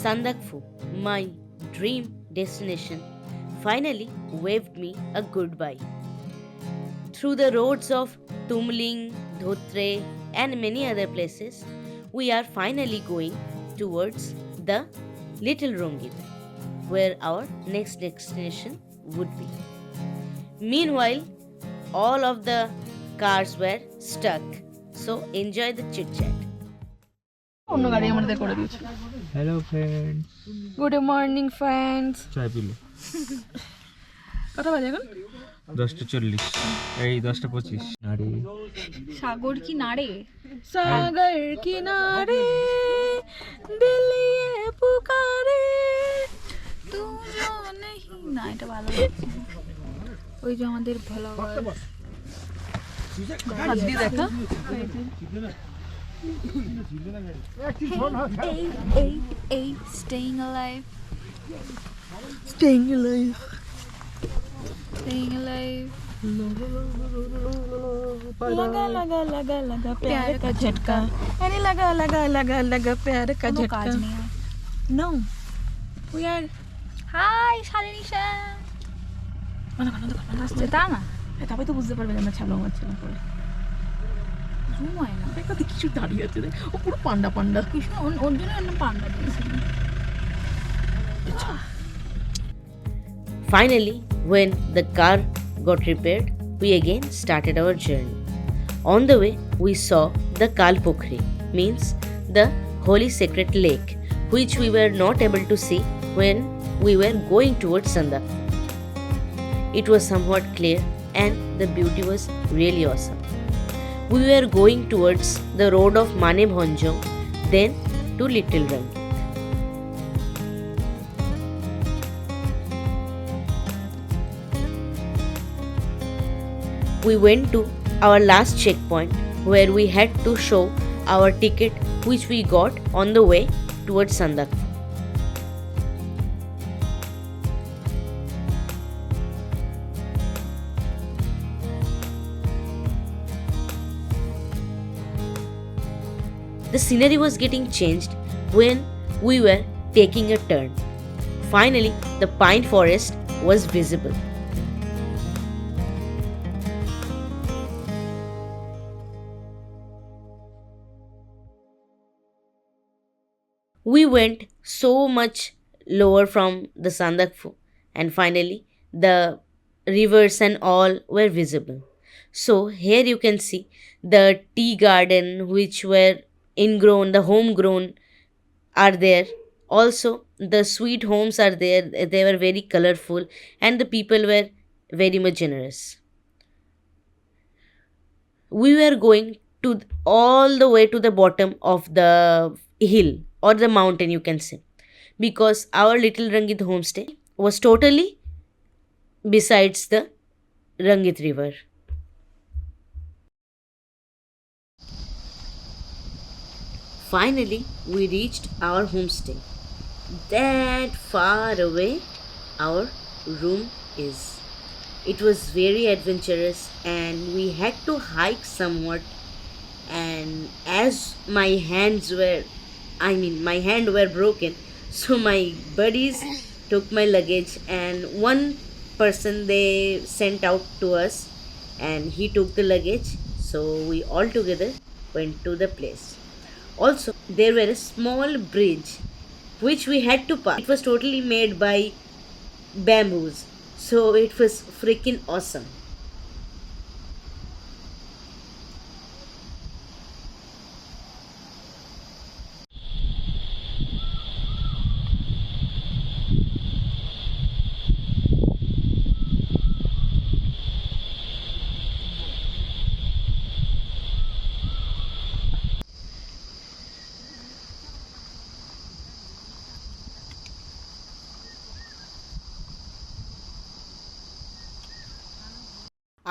Sandakfu, my dream destination, finally waved me a goodbye. Through the roads of Tumling, Dhotre, and many other places, we are finally going towards the Little Rongit, where our next destination would be. Meanwhile, all of the cars were stuck, so enjoy the chit chat. অন্য গাড়ি আমাদের করে দিয়েছে। Hello friends, good morning friends. চায় pillow. কটা বাজে এখন? 10:40, এই 10:25। নারী সাগর কি নাড়ে? সাগর কিনারে দিল ये पुकारे তু জো নেহি না, এটা ভালো লাগছে। ওই যে আমাদের ভালো হাত দিয়ে দেখা। এই staying alive, Staying alive. staying alive। लगा लगा लगा लगा प्यार का झटका, अरे लगा लगा लगा लगा प्यार का কোনো झटका। কাজ নেই আর। No, we are হাই শালিনিশা আসছে তা না, তবে তো বুঝতে পারবে যে আমরা ছালো মারছি না করে। জুম হয় না একটা কিছু দাঁড়িয়ে আছে দেখ, ও পুরো পান্ডা পান্ডা। কৃষ্ণ ওর জন্য অন্য পান্ডা দিয়েছিল। Finally, when the car got repaired, we again started our journey. On the way, we saw the Kalpokhri, means the Holy Sacred Lake, which we were not able to see when we were going towards Sandak. It was somewhat clear and the beauty was really awesome. We were going towards the road of Mane Bhonjong, then to Little Rang. We went to our last checkpoint where we had to show our ticket which we got on the way towards Sandak. The scenery was getting changed when we were taking a turn. Finally, the pine forest was visible. We went so much lower from the Sandakfu, and finally the rivers and all were visible. So here you can see the tea garden which were ingrown, the homegrown are there. Also the sweet homes are there. They were very colorful and the people were very much generous. We were going to all the way to the bottom of the hill or the mountain you can say, because our little Rangit homestay was totally besides the Rangit river. Finally, we reached our homestay. That far away our room is. It was very adventurous and we had to hike somewhat, and as my hand were broken, so my buddies took my luggage and one person they sent out to us and he took the luggage, so we all together went to the place. Also there were a small bridge which we had to pass. It was totally made by bamboos, so it was freaking awesome.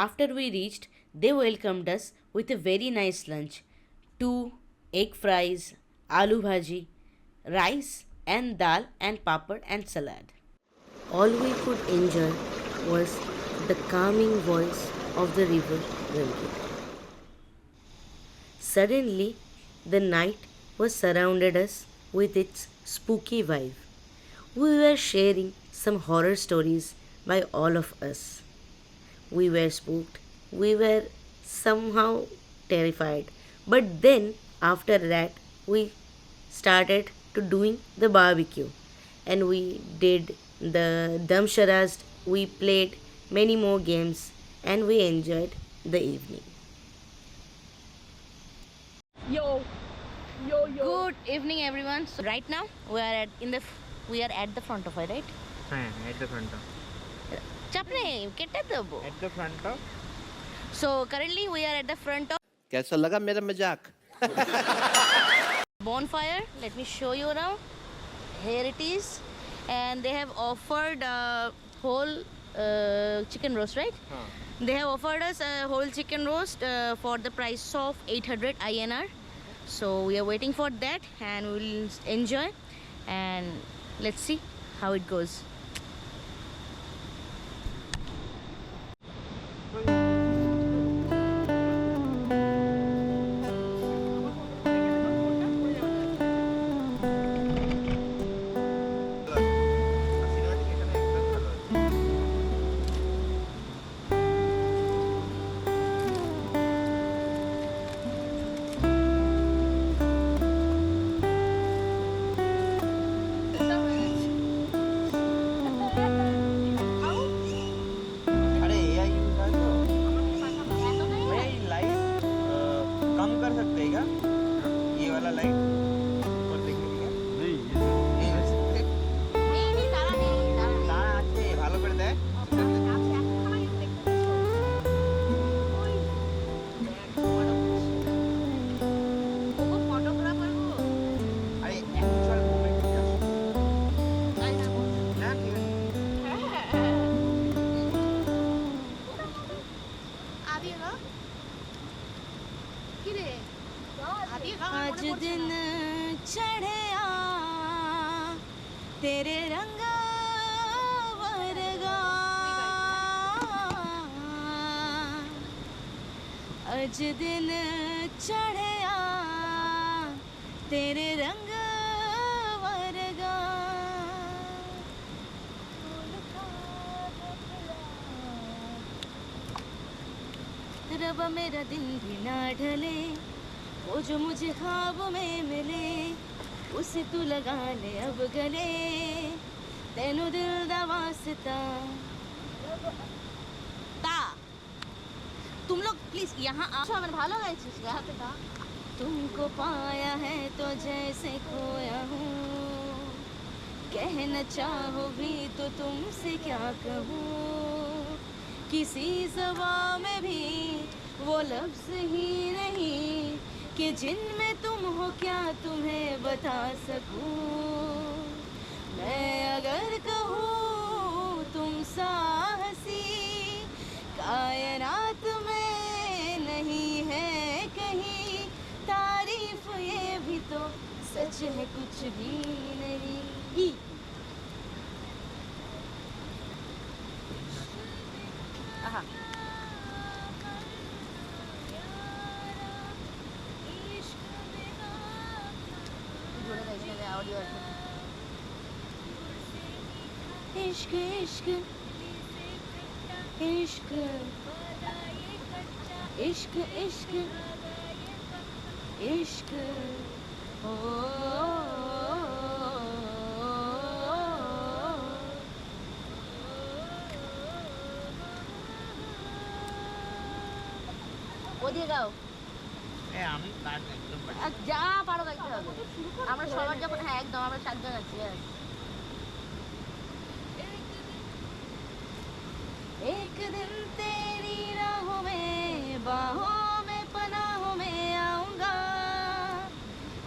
After we reached, they welcomed us with a very nice lunch: two egg fries, aloo bhaji, rice, and dal and papad and salad. All we could enjoy was the calming voice of the river Rangit. Suddenly, the night was surrounded us with its spooky vibe. We were sharing some horror stories by all of us. We were spooked, we were somehow terrified. But then, after that, we started to doing the barbecue and we did the damsharas, we played many more games and we enjoyed the evening. Good evening everyone. So right now we are at the front of it, right? at the front of. Chapne, ketadabo. At the front of. So currently we are at the front of कैसा लगा मेरा मजाक? bonfire. Let me show you around. Here it is, and they have offered a whole chicken roast, right? They have offered us a whole chicken roast for the price of 800 INR. So we are waiting for that, and we will enjoy. And let's see how it goes. अरे AI use है तो भैया ये light कम कर सकते हैं क्या? ये वाला लाइट और देखने के लिए তারা আছে ভালো করে দেখ আরে অ্যাকচুয়াল মোমেন্ট না ঠিক আছে आज दिन चढ़िया तेरे रंग वरगा आज दिन चढ़िया तेरे रंग वरगा रब मेरा दिन भी ना ढले वो जो मुझे ख्वाब में मिले उसे तू लगा ले अब गले तेनु दिल दा वास्ता ता तुम लोग प्लीज यहाँ आओ मैंने भालो गाइছিস यहाँ पे था तुमको पाया है तो जैसे खोया हूँ कहना चाहो भी तो तुमसे क्या कहूँ किसी ज़बान में भी वो लफ्ज़ ही नहीं कि जिनमें तुम हो क्या तुम्हें बता सकूं मैं अगर कहूँ तुम साहसी कायनात में नहीं है कहीं तारीफ ये भी तो सच है कुछ भी नहीं आहा इश्क इश्क इश्क इश्क इश्क इश्क ओ ওদিকে গাও এ আমি কাট একদম যা পারো গাইতে হবে আমরা সবার যখন হ্যাঁ একদম আমরা চারজন আছি एक दिन तेरी राहों में बाहों में पनाहों में आऊंगा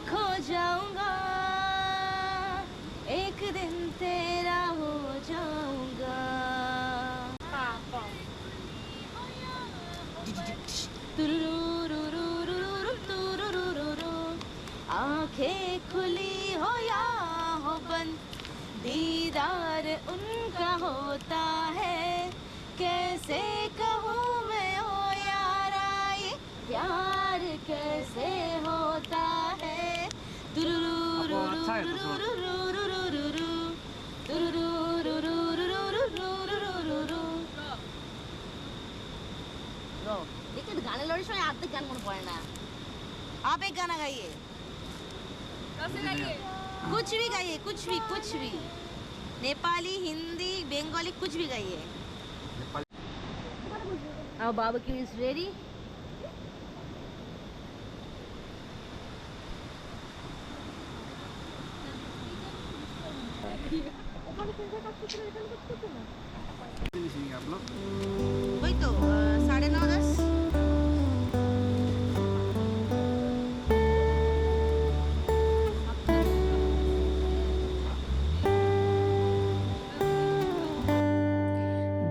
खो जाऊंगा एक दिन तेरा हो जाऊंगा आंखें खुली हो या हो बंद दीदार उनका होता है कैसे कहूँ मैं ओ यारा ये प्यार कैसे होता है अच्छा है तो पढ़ना। आप एक गाना गाइए। कुछ भी गाइए, कुछ भी। नेपाली, हिंदी, बंगाली, कुछ भी गाइए। Our barbecue is ready. वही तो 9:30 10।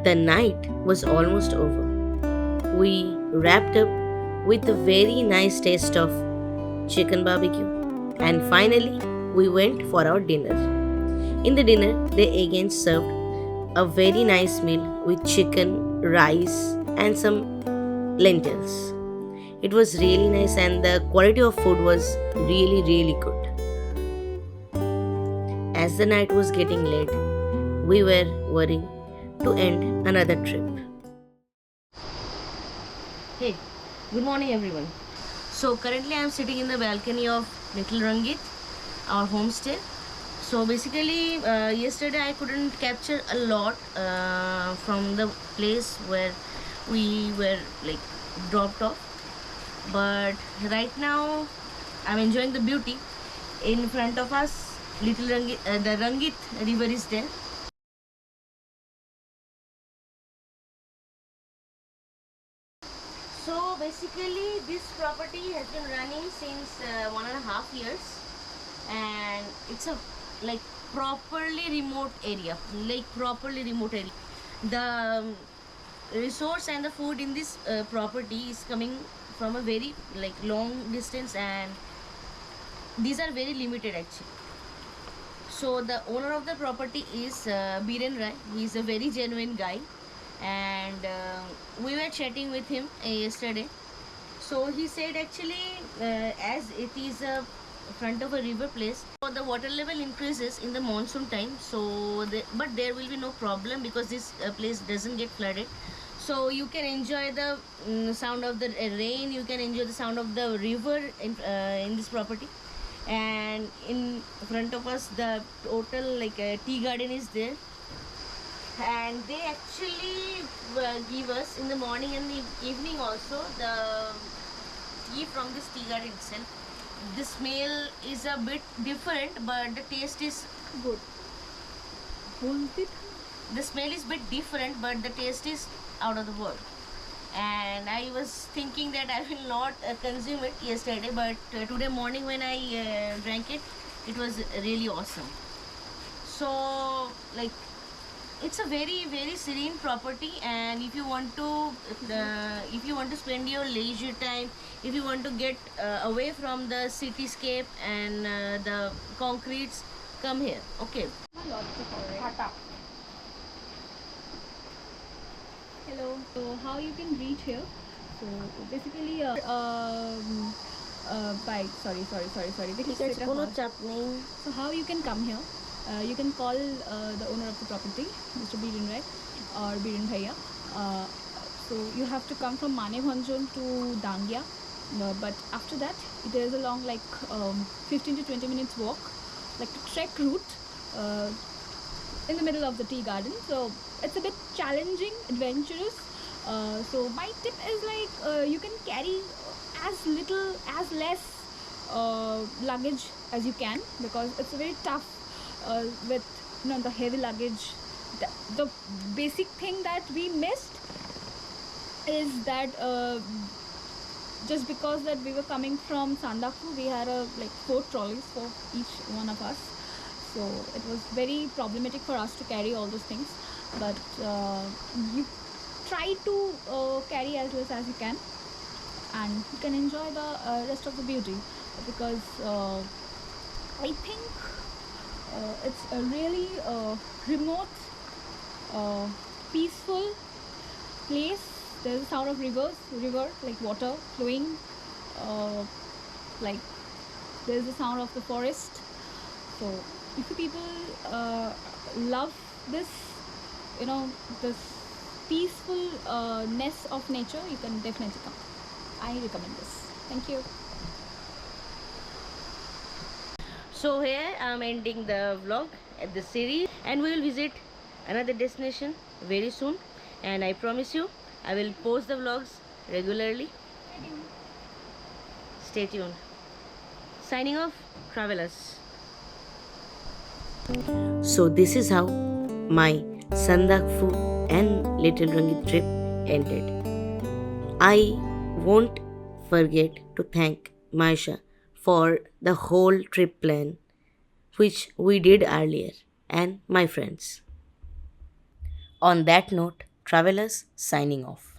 The night was almost over. We wrapped up with a very nice taste of chicken barbecue, and finally we went for our dinner. In the dinner, they again served a very nice meal with chicken, rice, and some lentils. It was really nice, and the quality of food was really good. As the night was getting late, we were worrying to end another trip. Hey, good morning everyone. So currently I am sitting in the balcony of Little Rangit, our homestay. So basically yesterday I couldn't capture a lot from the place where we were like dropped off, but right now I'm enjoying the beauty. In front of us, Little Rangit, the Rangit river is there. So basically this property has been running since 1.5 years, and it's a like properly remote area. The resource and the food in this property is coming from a very like long distance, and these are very limited actually. So the owner of the property is Biren Rai. He is a very genuine guy, and we were chatting with him yesterday. So he said actually as it is a front of a river place, so the water level increases in the monsoon time. So but there will be no problem because this place doesn't get flooded. So you can enjoy the sound of the rain. You can enjoy the sound of the river in this property. And in front of us the total like tea garden is there, and they actually give us in the morning and the evening also the tea from this tea garden itself. The smell is a bit different, but the taste is good. The smell is bit different, but the taste is out of the world. And I was thinking that I will not consume it yesterday, but today morning when I drank it, it was really awesome. So like it's a very serene property, and if you want to spend your leisure time, if you want to get away from the cityscape and the concretes, come here. Okay. Hello. So how you can reach here? So basically, by sorry. So how you can come here? You can call the owner of the property, Mr. Biren Rai or Biren Bhaiya. So you have to come from Manebhanjan to Dangia, but after that there is a long 15 to 20 minutes walk, like a trek route in the middle of the tea garden. So it's a bit challenging, adventurous. So my tip is you can carry as less luggage as you can, because it's very tough with the heavy luggage. The basic thing that we missed is that just because that we were coming from Sandafu, we had 4 trolleys for each one of us. So it was very problematic for us to carry all those things, but you try to carry as less as you can, and you can enjoy the rest of the beauty, because I think it's a really remote, peaceful place. There's a sound of river, like water flowing, like there's the sound of the forest. So if you people love this, this peacefulness of nature, you can definitely come. I recommend this. Thank you. So here I'm ending the vlog at the series, and we will visit another destination very soon, and I promise you I will post the vlogs regularly. Stay tuned. Signing off, travelers. So this is how my Sandakfu and Little Rangit trip ended. I won't forget to thank Maisha for the whole trip plan which we did earlier, and my friends. On that note, travelers, signing off.